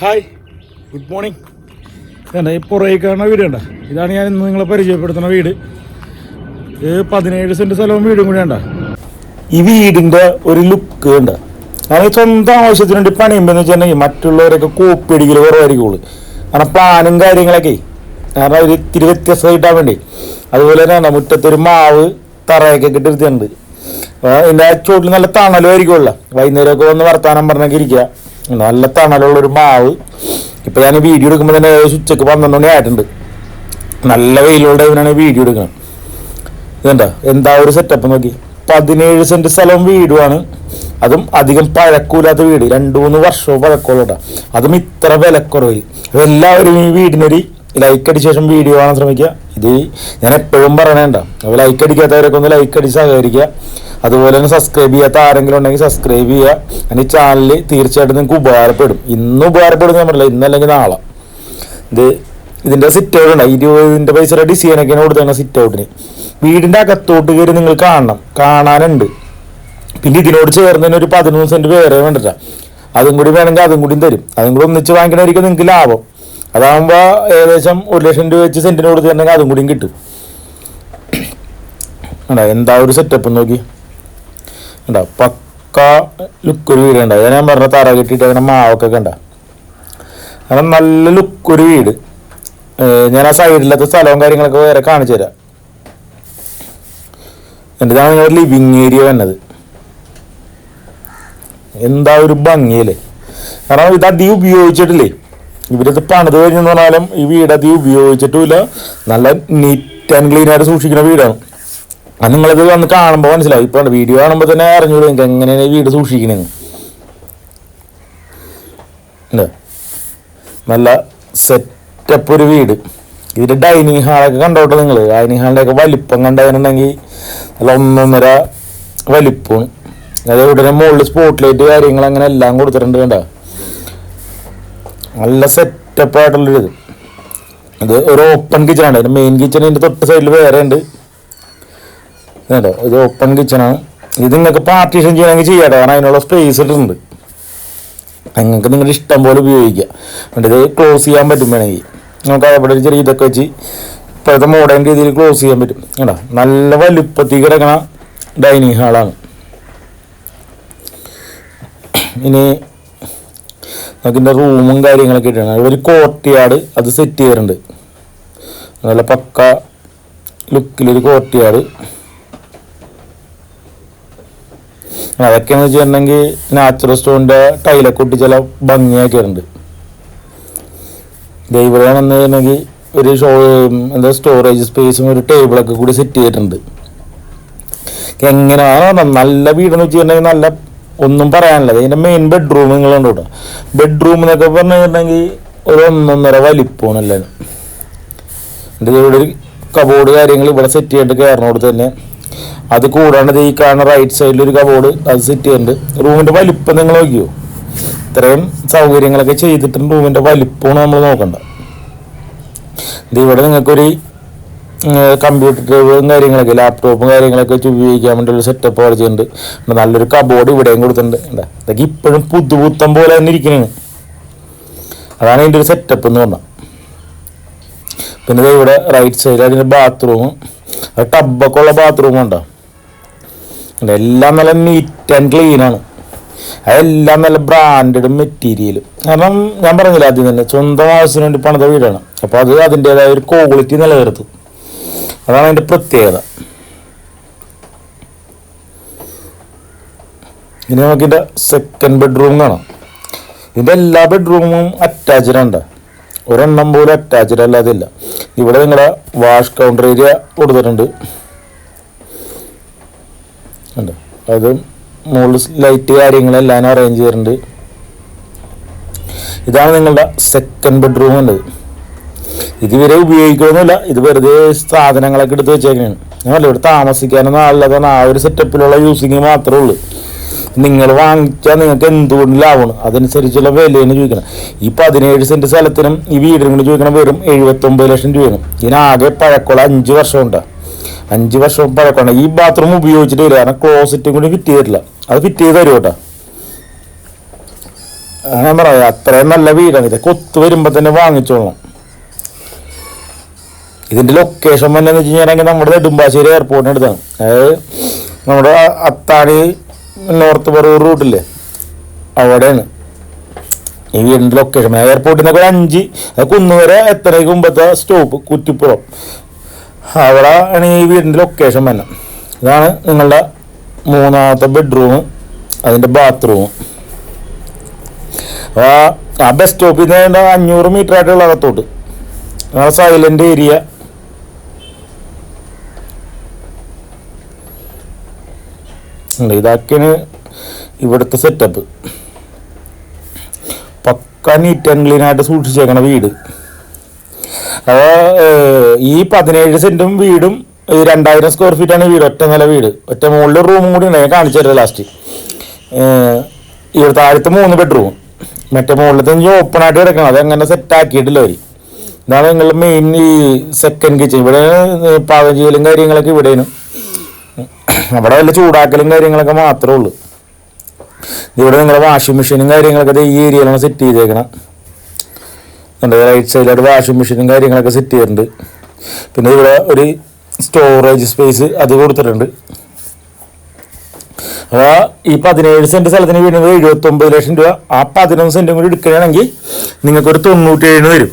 Hi, good morning. വേണ്ട ഈ പുറകെ കാണുന്ന വീട് കണ്ട, ഇതാണ് ഞാൻ ഇന്ന് നിങ്ങളെ പരിചയപ്പെടുത്തുന്ന വീട്. 17 സെൻറ്റ് സ്ഥലവും വീടും കൂടി വേണ്ട. ഈ വീടിൻ്റെ ഒരു ലുക്ക് ഉണ്ട്. അത് സ്വന്തം ആവശ്യത്തിന് വേണ്ടി പണിയുമ്പോൾ വെച്ചിട്ടുണ്ടെങ്കിൽ മറ്റുള്ളവരൊക്കെ കോപ്പി അടിക്കൽ കുറവായിരിക്കുള്ളൂ. കാരണം പ്ലാനും കാര്യങ്ങളൊക്കെ കാരണം ഒരു ഇത്തിരി വ്യത്യസ്തമായിട്ടാൻ വേണ്ടി. അതുപോലെ തന്നെ മുറ്റത്തൊരു മാവ് തറയൊക്കെ ഇട്ടിരുത്തിയുണ്ട്. ഇതിൻ്റെ ചോട്ടിൽ നല്ല തണലുമായിരിക്കുമല്ല. വൈകുന്നേരമൊക്കെ വന്ന് വർത്താനം പറഞ്ഞൊക്കെ ഇരിക്കുക. നല്ല തണലുള്ളൊരു മാവ്. ഇപ്പം ഞാൻ വീഡിയോ എടുക്കുമ്പോൾ തന്നെ ഉച്ചയ്ക്ക് 12 മണി ആയിട്ടുണ്ട്. നല്ല വെയിലുള്ള ഇവനാണ് വീഡിയോ എടുക്കുന്നത്. ഇതെന്താ എന്താ ഒരു സെറ്റപ്പ് നോക്കി. 17 സെൻറ്റ് സ്ഥലവും വീടുമാണ്. അതും അധികം പഴക്കൂലാത്ത വീട്, 2-3 വർഷവും പഴക്കമുള്ള. അതും ഇത്ര വിലക്കുറവിൽ. എല്ലാവരും ഈ വീടിനൊരു ലൈക്ക് അടിച്ച ശേഷം വീഡിയോ കാണാൻ ശ്രമിക്കുക. ഇത് ഞാൻ എപ്പോഴും പറയണേണ്ട. അപ്പോൾ ലൈക്ക് അടിക്കാത്തവരൊക്കെ ഒന്ന് ലൈക്ക് അടിച്ച് സഹകരിക്കുക. അതുപോലെ തന്നെ സബ്സ്ക്രൈബ് ചെയ്യാത്ത ആരെങ്കിലും ഉണ്ടെങ്കിൽ സബ്സ്ക്രൈബ് ചെയ്യുക. എൻ്റെ ചാനൽ തീർച്ചയായിട്ടും നിങ്ങൾക്ക് ഉപകാരപ്പെടും. ഇന്ന് ഉപകാരപ്പെടും ഞാൻ പറയില്ല, ഇന്നല്ലെങ്കിൽ നാളെ. ഇതിൻ്റെ സിറ്റ് ഔട്ട് ഉണ്ട്. 20 പൈസയുടെ ഡിസൈനൊക്കെയാണ് കൊടുത്തത് സിറ്റ് ഔട്ടിന്. വീടിൻ്റെ അകത്തോട്ട് കയറി നിങ്ങൾ കാണാനുണ്ട്. പിന്നെ ഇതിനോട് ചേർന്ന് തന്നെ ഒരു 13 സെൻറ്റ് വേറെ വേണ്ടിട്ട. അതും കൂടി വേണമെങ്കിൽ അതും കൂടി തരും. അതും കൂടി ഒന്നിച്ച് വാങ്ങിക്കണമായിരിക്കും നിങ്ങൾക്ക് ലാഭം. അതാകുമ്പോൾ ഏകദേശം 1 ലക്ഷം രൂപ വെച്ച് സെൻറ്റിന് കൊടുത്തിട്ടുണ്ടെങ്കിൽ അതും കൂടിയും കിട്ടും. എന്താ ഒരു സെറ്റപ്പ് നോക്കി. പക്ക ലുക്കൊരു വീടുണ്ട്. ഞാൻ പറഞ്ഞ തറ കെട്ടിയിട്ട് അങ്ങനെ മാവൊക്കെ കണ്ട. കാരണം നല്ല ലുക്കൊരു വീട്. ഞാൻ ആ സൈഡിലത്തെ സ്ഥലവും കാര്യങ്ങളൊക്കെ വേറെ കാണിച്ചു തരാം. ഇതാണ് നിങ്ങളുടെ ലിവിങ് ഏരിയ വന്നത്. എന്താ ഒരു ഭംഗിയല്ലേ. കാരണം ഇത് അധികം ഉപയോഗിച്ചിട്ടില്ലേ. ഇവരത് പണിത് കഴിഞ്ഞെന്ന് പറഞ്ഞാലും ഈ വീട് അധികം ഉപയോഗിച്ചിട്ടുമില്ല. നല്ല നീറ്റ് ആൻഡ് ക്ലീൻ ആയിട്ട് സൂക്ഷിക്കുന്ന വീടാണ്. അത് നിങ്ങളത് വന്ന് കാണുമ്പോൾ മനസ്സിലാവും. ഇപ്പോൾ വീഡിയോ കാണുമ്പോൾ തന്നെ അറിഞ്ഞോളൂ നിങ്ങൾക്ക് എങ്ങനെയാണ് ഈ വീട് സൂക്ഷിക്കണമെന്ന്. നല്ല സെറ്റപ്പ് ഒരു വീട്. ഇതിൻ്റെ ഡൈനിങ് ഹാളൊക്കെ കണ്ടോട്ടെ നിങ്ങൾ. ഡൈനിങ് ഹാളിൻ്റെയൊക്കെ വലിപ്പം കണ്ടതിനുണ്ടെങ്കിൽ നല്ല 1.5 വലിപ്പമാണ്. അതായത് ഉടനെ മുകളിൽ സ്പോട്ട് ലൈറ്റ് കാര്യങ്ങൾ അങ്ങനെ എല്ലാം കൊടുത്തിട്ടുണ്ട്. കണ്ട നല്ല സെറ്റപ്പായിട്ടുള്ളൊരിത്. ഇത് ഒരു ഓപ്പൺ കിച്ചണാണ്. അതിൻ്റെ മെയിൻ കിച്ചൺ ഇതിൻ്റെ തൊട്ട് സൈഡിൽ വേറെ ഉണ്ട്. കേട്ടോ, ഇത് ഓപ്പൺ കിച്ചണാണ്. ഇത് നിങ്ങൾക്ക് പാർട്ടീഷൻ ചെയ്യണമെങ്കിൽ ചെയ്യാട്ടോ. കാരണം അതിനുള്ള സ്പേസ് ഇട്ടുണ്ട്. നിങ്ങൾക്ക് നിങ്ങളുടെ ഇഷ്ടം പോലെ ഉപയോഗിക്കുക. ഇത് ക്ലോസ് ചെയ്യാൻ പറ്റും. വേണമെങ്കിൽ നമുക്ക് അവിടെ ഒരു ചെറിയ ഇതൊക്കെ വെച്ച് ഇപ്പോഴത്തെ മോഡേൺ രീതിയിൽ ക്ലോസ് ചെയ്യാൻ പറ്റും. കേട്ടോ, നല്ല വലുപ്പത്തിൽ കിടക്കണ ഡൈനിങ് ഹാളാണ്. ഇനി നമുക്കിൻ്റെ റൂമും കാര്യങ്ങളൊക്കെ ഇട്ടാണ്. ഒരു കോർട്ട് യാർഡ് അത് സെറ്റ് ചെയ്യാറുണ്ട്. നല്ല പക്ക ലുക്കിലൊരു കോർട്ട് യാർഡ്. അതൊക്കെയാണെന്ന് വെച്ചിട്ടുണ്ടെങ്കിൽ നാച്ചുറൽ സ്റ്റോണിൻ്റെ ടൈലൊക്കെ ഒട്ടി ചില ഭംഗിയാക്കിയിട്ടുണ്ട്. ഇവിടെ വന്നു കഴിഞ്ഞിട്ടുണ്ടെങ്കിൽ ഒരു സ്റ്റോറേജ് സ്പേസും ഒരു ടേബിളൊക്കെ കൂടി സെറ്റ് ചെയ്തിട്ടുണ്ട്. എങ്ങനെയാണ് നല്ല വീടെന്ന് വെച്ചിട്ടുണ്ടെങ്കിൽ നല്ല ഒന്നും പറയാനില്ല. ഇതിൻ്റെ മെയിൻ ബെഡ്റൂം നിങ്ങളുണ്ട് കേട്ടോ. ബെഡ്റൂം എന്നൊക്കെ പറഞ്ഞു കഴിഞ്ഞിട്ടുണ്ടെങ്കിൽ ഒരു 1.5 വലിപ്പമാണ് എല്ലാവരും. ഇവിടെ ഒരു കബോർഡ് കാര്യങ്ങൾ ഇവിടെ സെറ്റ് ചെയ്തിട്ട് കയറിനോട് തന്നെ. അത് കൂടാണ്ട് ഈ കാണുന്ന റൈറ്റ് സൈഡിലൊരു കബോർഡ് അത് സെറ്റ് ചെയ്യുന്നുണ്ട്. റൂമിൻ്റെ വലിപ്പം നിങ്ങൾ നോക്കിയോ. ഇത്രയും സൗകര്യങ്ങളൊക്കെ ചെയ്തിട്ടുണ്ട്. റൂമിൻ്റെ വലിപ്പമാണ് നമ്മൾ നോക്കണ്ട. ഇവിടെ നിങ്ങൾക്കൊരു കമ്പ്യൂട്ടർ ടേബിളും കാര്യങ്ങളൊക്കെ ലാപ്ടോപ്പും കാര്യങ്ങളൊക്കെ വെച്ച് ഉപയോഗിക്കാൻ വേണ്ടിയുള്ള സെറ്റപ്പ് അവിടെ ചെയ്യുന്നുണ്ട്. നല്ലൊരു കബോർഡ് ഇവിടെയും കൊടുത്തിട്ടുണ്ട്. ഇതൊക്കെ ഇപ്പോഴും പുതുപുത്തം പോലെ തന്നെ ഇരിക്കുന്നതാണ്. അതാണ് ഇതിൻ്റെ ഒരു സെറ്റപ്പ് എന്ന് പറഞ്ഞാൽ. പിന്നെ ഇവിടെ റൈറ്റ് സൈഡിൽ അതിൻ്റെ ബാത്റൂം, അത് ടബൊക്കെ ഉള്ള ബാത്റൂം ഉണ്ടോ. എല്ലാം നല്ല നീറ്റ് ആൻഡ് ക്ലീനാണ്. അതെല്ലാം നല്ല ബ്രാൻഡഡ് മെറ്റീരിയലും. കാരണം ഞാൻ പറഞ്ഞില്ല ആദ്യം തന്നെ സ്വന്തം ആവശ്യത്തിന് വേണ്ടി പണിത വീടാണ്. അപ്പോൾ അത് അതിൻ്റേതായ ഒരു ക്വാളിറ്റി നിലനിർത്തും. അതാണ് അതിൻ്റെ പ്രത്യേകത. ഇനി നമുക്കിതിൻ്റെ സെക്കൻഡ് ബെഡ്റൂം കാണാം. ഇതിൻ്റെ എല്ലാ ബെഡ്റൂമും അറ്റാച്ച്ഡ് ഉണ്ട്. ഒരെണ്ണം പോലും അറ്റാച്ച്ഡ് അല്ലാതില്ല. ഇവിടെ നിങ്ങളുടെ വാഷ് കൗണ്ടർ ഏരിയ കൊടുത്തിട്ടുണ്ട്. ഉണ്ട് അത് മുകളിൽ ലൈറ്റ് കാര്യങ്ങളെല്ലാം അറേഞ്ച് ചെയ്തിട്ടുണ്ട്. ഇതാണ് നിങ്ങളുടെ സെക്കൻഡ് ബെഡ്റൂം ഉള്ളത്. ഇതുവരെ ഉപയോഗിക്കണമെന്നില്ല. ഇത് വെറുതെ സാധനങ്ങളൊക്കെ എടുത്ത് വെച്ചേക്കാണ്. ഞങ്ങൾ ഇവിടെ താമസിക്കാനൊന്നും ആളില്ലാതാണ്. ആ ഒരു സെറ്റപ്പിലുള്ള യൂസിങ് മാത്രമേ ഉള്ളൂ. നിങ്ങൾ വാങ്ങിച്ചാൽ നിങ്ങൾക്ക് എന്തുകൊണ്ട് ലാഭമാണ്. അതനുസരിച്ചുള്ള വിലയാണ് ചോദിക്കണം. ഈ 17 സെൻറ്റ് സ്ഥലത്തിനും ഈ വീടിനും കൂടി ചോദിക്കണം വെറും 79 ലക്ഷം രൂപയാണ്. ഇതിനാകെ പഴക്കമുള്ള 5 വർഷമുണ്ട്. 5 വർഷം പഴക്കമുണ്ട്. ഈ ബാത്റൂം ഉപയോഗിച്ചിട്ട് വരില്ല. കാരണം ക്ലോസറ്റും കൂടി ഫിറ്റ് ചെയ്തിട്ടില്ല. അത് ഫിറ്റ് ചെയ്ത് തരും കേട്ടോ. ഞാൻ പറയാം അത്രയും നല്ല വീടാണ്. ഇതൊക്കെ ഒത്തു വരുമ്പോൾ തന്നെ വാങ്ങിച്ചോളണം. ഇതിൻ്റെ ലൊക്കേഷൻ തന്നെ എന്ന് വെച്ച് കഴിഞ്ഞാൽ നമ്മുടെ നെടുമ്പാശ്ശേരി എയർപോർട്ടിന് അടുത്താണ്. അതായത് നമ്മുടെ അത്താണി നോർത്ത് പറവൂർ റൂട്ടില്ലേ, അവിടെയാണ് ഈ വീടിൻ്റെ ലൊക്കേഷൻ. എയർപോർട്ടിൽ നിന്നൊക്കെ ഒരു 5 കുന്നുവരെ എത്രയ്ക്ക് മുമ്പത്തെ സ്റ്റോപ്പ് കുറ്റിപ്പുറം, അവിടെ ആണ് ഈ വീടിൻ്റെ ലൊക്കേഷൻ തന്നെ. ഇതാണ് നിങ്ങളുടെ 3ാമത്തെ ബെഡ്റൂം, അതിൻ്റെ ബാത്റൂം. ആ ബസ് സ്റ്റോപ്പിൽ നിന്ന് 500 മീറ്റർ ആയിട്ടുള്ള അകത്തോട്ട് സൈലൻ്റ് ഏരിയ. ഇതൊക്കെയാണ് ഇവിടുത്തെ സെറ്റപ്പ്. പക്ക നീറ്റ് ആൻഡ് ക്ലീൻ ആയിട്ട് സൂക്ഷിച്ചേക്കണ വീട്. അപ്പോൾ ഈ 17 സെൻറ്റും വീടും 2000 സ്ക്വയർ ഫീറ്റാണ് വീട്. ഒറ്റ നില വീട്, ഒറ്റ മുകളിൽ റൂമും കൂടി ഉണ്ട്. ഞാൻ കാണിച്ചു തരാം ലാസ്റ്റ്. ഇവിടെ താഴത്തെ 3 ബെഡ്റൂം, മറ്റേ മുകളിലത്തെ ഓപ്പൺ ആയിട്ട് കിടക്കണം. അതങ്ങനെ സെറ്റ് ആക്കിയിട്ടില്ല അവർ. ഇതാണ് നിങ്ങളുടെ മെയിൻ ഈ സെക്കൻഡ് കിച്ചൺ. ഇവിടെ പാകം ചെയ്യലും കാര്യങ്ങളൊക്കെ ഇവിടെയാണ്. അവിടെ വല്ല ചൂടാക്കലും കാര്യങ്ങളൊക്കെ മാത്രമേ ഉള്ളൂ. ഇവിടെ നിങ്ങളുടെ വാഷിംഗ് മെഷീനും കാര്യങ്ങളൊക്കെ ഈ ഏരിയയിലാണ് സെറ്റ് ചെയ്തേക്കണം. എൻ്റെ റൈറ്റ് സൈഡിലായിട്ട് വാഷിംഗ് മെഷീനും കാര്യങ്ങളൊക്കെ സെറ്റ് ചെയ്തിട്ടുണ്ട്. പിന്നെ ഇവിടെ ഒരു സ്റ്റോറേജ് സ്പേസ് അത് കൊടുത്തിട്ടുണ്ട്. അപ്പോൾ ഈ 17 സെൻറ്റ് സ്ഥലത്തിന് വീഴുന്നത് 79 ലക്ഷം രൂപ. ആ 11 സെൻറ്റും കൂടി എടുക്കുകയാണെങ്കിൽ നിങ്ങൾക്കൊരു 97 വരും.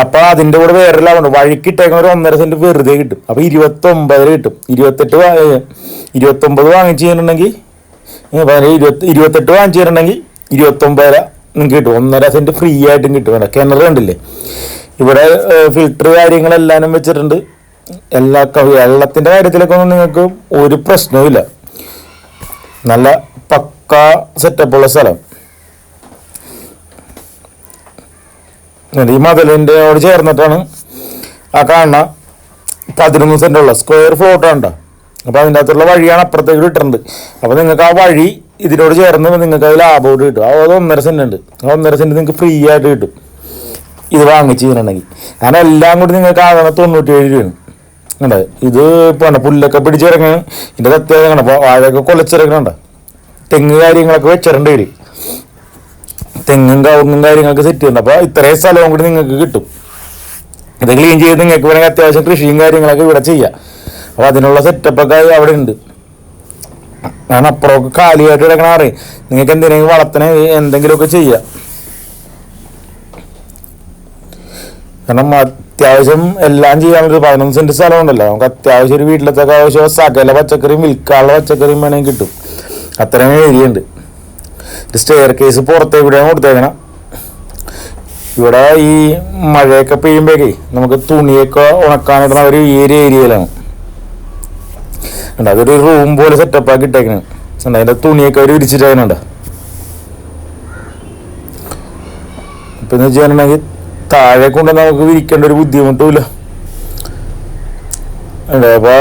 അപ്പോൾ അതിൻ്റെ കൂടെ വേറെ ലാഭമുണ്ട്. വഴിക്കിട്ടേക്കുന്ന ഒരു 1.5 സെൻറ്റ് വെറുതെ കിട്ടും. അപ്പോൾ 29 കിട്ടും. 29 വാങ്ങിച്ച് കഴിഞ്ഞിട്ടുണ്ടെങ്കിൽ 28 വാങ്ങിച്ച് കഴിഞ്ഞിട്ടുണ്ടെങ്കിൽ 29 നിങ്ങൾക്ക് കിട്ടും. 1.5 സെൻറ്റ് ഫ്രീ ആയിട്ടും കിട്ടും. വേണ്ട കിണർ കണ്ടില്ലേ, ഇവിടെ ഫിൽറ്റർ കാര്യങ്ങളെല്ലാം വെച്ചിട്ടുണ്ട്. വെള്ളത്തിൻ്റെ കാര്യത്തിലൊക്കെ ഒന്നും നിങ്ങൾക്ക് ഒരു പ്രശ്നവുമില്ല. നല്ല പക്ക സെറ്റപ്പുള്ള സ്ഥലം. ഈ മതിലിൻ്റെയോട് ചേർന്നിട്ടാണ് ആ കാണുന്ന 11 സെൻറ്റുള്ള സ്ക്വയർ ഫ്ലോട്ടാണ് കേട്ടോ. അപ്പോൾ അതിൻ്റെ അകത്തുള്ള വഴിയാണ് അപ്പുറത്തേക്ക് ഇട്ടിട്ടുണ്ട്. അപ്പോൾ നിങ്ങൾക്ക് ആ വഴി ഇതിനോട് ചേർന്ന് നിങ്ങൾക്ക് അത് ലാഭമായിട്ട് കിട്ടും. അത് 1.5 സെൻറ്റ് ഉണ്ട്. ആ 1.5 സെൻറ്റ് നിങ്ങൾക്ക് ഫ്രീ ആയിട്ട് കിട്ടും ഇത് വാങ്ങിച്ച് ചെയ്യുന്നുണ്ടെങ്കിൽ. കാരണം എല്ലാം കൂടി നിങ്ങൾക്ക് ആകണം 97 രൂപയാണ്. ഉണ്ട് ഇത് ഇപ്പോൾ പുല്ലൊക്കെ പിടിച്ചിറങ്ങണം. ഇതിൻ്റെ സത്യാവസ്ഥ അപ്പോൾ വാഴയൊക്കെ കൊലച്ചിറങ്ങണ്ട. തെങ്ങ് കാര്യങ്ങളൊക്കെ വെച്ചിട്ടുണ്ട് ഇവർ. തെങ്ങും കവുങ്ങും കാര്യങ്ങളൊക്കെ സെറ്റ് ചെയ്യുന്നുണ്ട്. അപ്പോൾ ഇത്രയും സ്ഥലവും കൂടി നിങ്ങൾക്ക് കിട്ടും. ഇത് ക്ലീൻ ചെയ്ത് നിങ്ങൾക്ക് വേണമെങ്കിൽ അത്യാവശ്യം കൃഷിയും കാര്യങ്ങളൊക്കെ ഇവിടെ ചെയ്യാം. അപ്പോൾ അതിനുള്ള സെറ്റപ്പൊക്കെ അവിടെ ഉണ്ട്. കാരണം അപ്പുറമൊക്കെ കാലിയായിട്ട് കിടക്കണാറേ നിങ്ങൾക്ക് എന്തെങ്കിലും വളത്തിന് എന്തെങ്കിലുമൊക്കെ ചെയ്യാം. കാരണം അത്യാവശ്യം എല്ലാം ചെയ്യാനുള്ളൊരു 11 സെൻറ്റ് സ്ഥലമുണ്ടല്ലോ. നമുക്ക് അത്യാവശ്യം ഒരു വീട്ടിലത്തൊക്കെ ആവശ്യം സകല പച്ചക്കറിയും വിൽക്കാനുള്ള പച്ചക്കറിയും വേണമെങ്കിൽ കിട്ടും. അത്രയും ഏരിയ ഉണ്ട്. സ്റ്റെയർ കേസ് പുറത്തേക്കൂടെയാണ് കൊടുത്തേക്കണം. ഇവിടെ ഈ മഴയൊക്കെ പെയ്യുമ്പോഴേക്കേ നമുക്ക് തുണിയൊക്കെ ഉണക്കാനിടുന്ന ഒരു ഏരിയയിലാണ്. അതൊരു റൂം പോലെ സെറ്റപ്പാക്കി ഇട്ടേക്കണം. അതിൻ്റെ തുണിയൊക്കെ അവർ വിരിച്ചിട്ടേക്കുന്നുണ്ട്. ഇപ്പം എന്ന് വെച്ചിട്ടുണ്ടെങ്കിൽ താഴെ കൊണ്ട് നമുക്ക് വിരിക്കേണ്ട ഒരു ബുദ്ധിമുട്ടുമില്ല. അപ്പോൾ